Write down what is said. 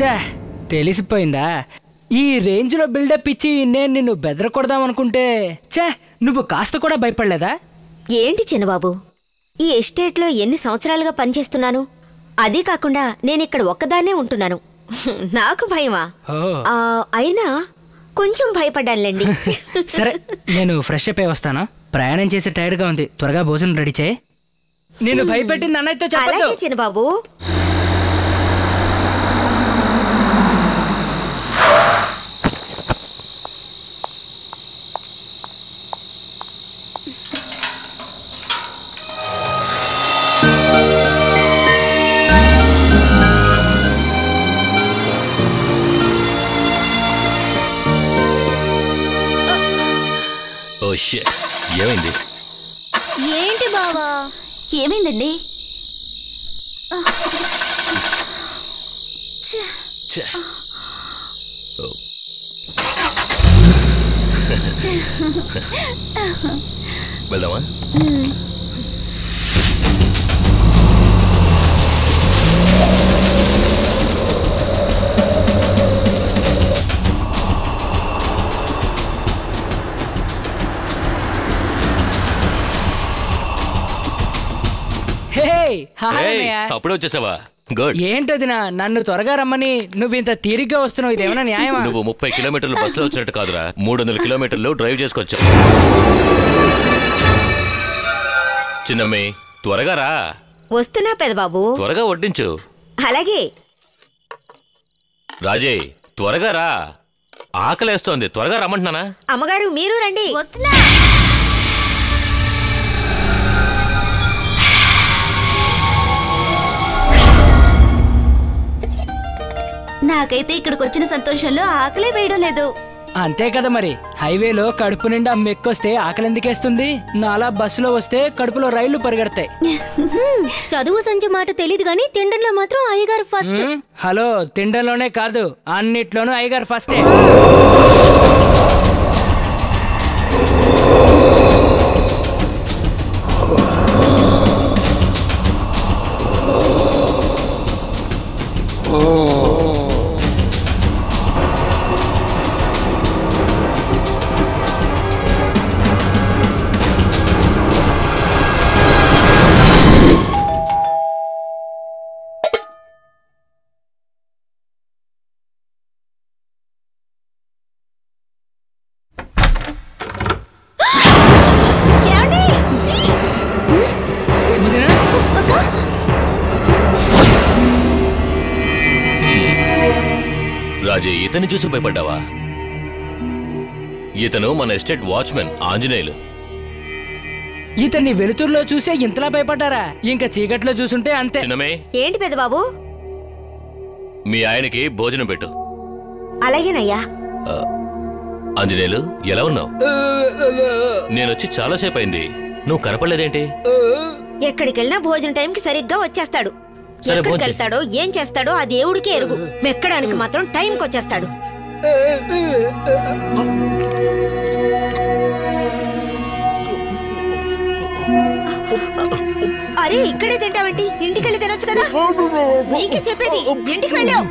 చే తెలిసిపోయిందా? ఈ రేంజ్ లో బిల్డప్ ఇచ్చి నేను నిన్ను బెదరకూడదాం అనుకుంటే చే నువ్వు కాస్త కూడా భయపడలేదా? ఏంటి చిన్నబాబు, ఈ ఎస్టేట్లో ఎన్ని సంవత్సరాలుగా పనిచేస్తున్నాను. అదీ కాకుండా నేను ఇక్కడ ఒక్కదాన్నే ఉంటున్నాను. నాకు భయమా? అయినా కొంచెం భయపడ్డానులేండి. సరే నేను ఫ్రెష్ అప్ అయి వస్తాను. ప్రయాణం చేసే టైర్డ్ గా ఉంది. త్వరగా భోజనం రెడీ చేయి. నేను భయపెట్టింది అన్నయ్యతో చెప్పొద్దు. అలాగే చిన్నబాబు. ఏమైంది? ఏంటి బావా? ఏమైందండి? వెళ్దామా? అప్పుడే వచ్చేసావా? గుడ్. ఏంటది నన్ను త్వరగా రమ్మని నువ్వు ఇంత తీరిగ్గా వస్తున్నావు, ఇదేమన్నా న్యాయమా? నువ్వు 30 కిలోమీటర్లు బస్సులో వచ్చినట్టు కాదురా, 300 కిలోమీటర్లు డ్రైవ్ చేసుకొచ్చావు. చిన్నమ్మి త్వరగా రా. వస్తున్నా పెదబాబు. త్వరగా వడ్డించు. అలాగే. రాజే త్వరగా రా, ఆకలేస్తోంది. త్వరగా రమ్మంటున్నానా? అమ్మగారు మీరు రండి. వస్తున్నా. నాకైతే ఇక్కడికి వచ్చిన సంతోషంలో ఆకలే వేయడం లేదు. అంతే కదా మరి. హైవేలో కడుపు నిండా మెక్కొస్తే ఆకలి ఎందుకేస్తుంది? నాలా బస్సులో వస్తే కడుపులో రైళ్లు పరిగెడతాయి. చదువు సంచి మాట తెలియదు గానీ తిండంలో మాత్రం అయ్యగారు ఫస్ట్. హలో, తిండంలోనే కాదు అన్నిట్లోనూ అయ్యగారు ఫస్టే. రాజే ఇతన్ని చూసి భయపడ్డావా? ఇతను మన ఎస్టేట్ వాచ్మెన్ ఆంజనేయులు. ఇతన్ని వెలుతురులో చూసే ఇంతలా భయపడ్డారా? ఇంకా చీకట్లో చూసుంటే అంతే. ఏంటి పెద్దబాబు? మీ ఆయనకి భోజనం పెట్టు. అలాగేనయ్యా. ఆంజనేయులు ఎలా ఉన్నావు? నేనొచ్చి చాలాసేపు అయింది, నువ్వు కనపడలేదేంటి? ఎక్కడికెళ్ళినా భోజనం టైంకి సరిగ్గా వచ్చేస్తాడు. ఎక్కడికి వెళ్తాడో ఏం చేస్తాడో ఆ దేవుడికే ఎరుగు. మెక్కడానికి మాత్రం టైంకి వచ్చేస్తాడు. అరే ఇక్కడే తింటావేంటి? ఇంటికెళ్ళి తినొచ్చు కదా. నీకే చెప్పేది, ఇంటికి వెళ్ళావు.